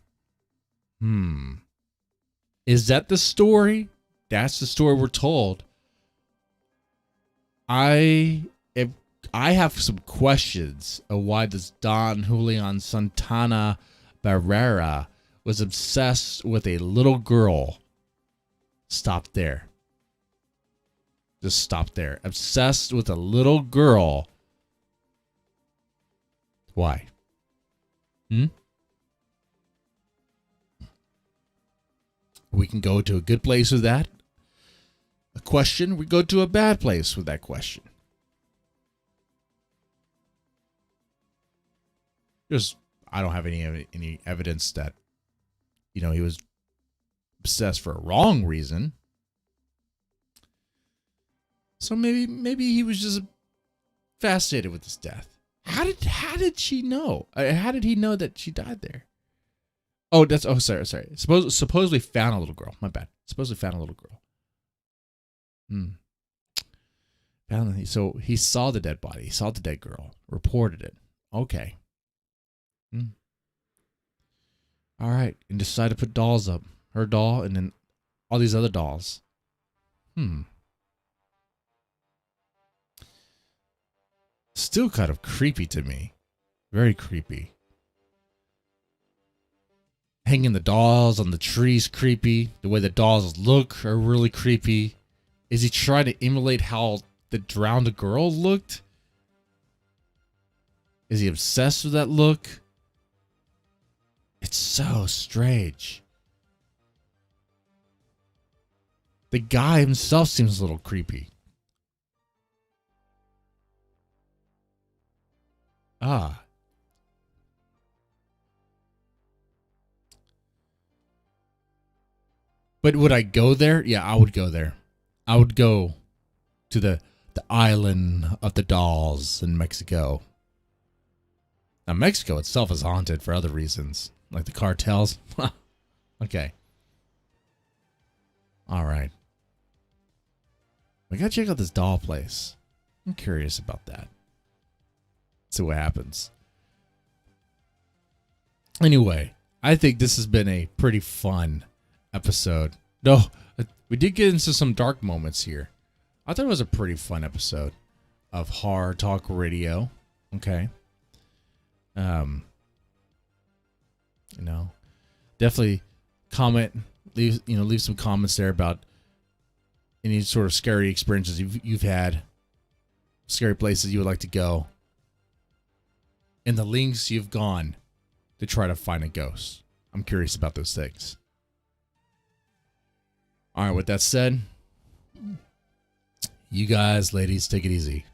Is that the story? That's the story we're told. I have some questions of why this Don Julian Santana Barrera was obsessed with a little girl. Stop there. Just stop there. Obsessed with a little girl. Why? We can go to a good place with that. A question, we go to a bad place with that question. I don't have any evidence that, he was obsessed for a wrong reason. So maybe he was just fascinated with his death. How did she know? How did he know that she died there? Sorry. Supposedly found a little girl. My bad. Supposedly found a little girl. So he saw the dead body. He saw the dead girl. Reported it. Okay. All right. And decided to put dolls up. Her doll and then all these other dolls. Still kind of creepy to me. Very creepy. Hanging the dolls on the trees, creepy. The way the dolls look are really creepy. Is he trying to emulate how the drowned girl looked? Is he obsessed with that look? It's so strange. The guy himself seems a little creepy. But would I go there? Yeah, I would go there. I would go to the island of the dolls in Mexico. Now, Mexico itself is haunted for other reasons, like the cartels. Okay. All right. We gotta check out this doll place. I'm curious about that. See what happens. Anyway, I think this has been a pretty fun episode. No, we did get into some dark moments here. I thought it was a pretty fun episode of Hard Talk Radio. Okay. Definitely comment, leave some comments there about any sort of scary experiences you've had, scary places you would like to go, and the lengths you've gone to try to find a ghost. I'm curious about those things. All right, with that said, you guys, ladies, take it easy.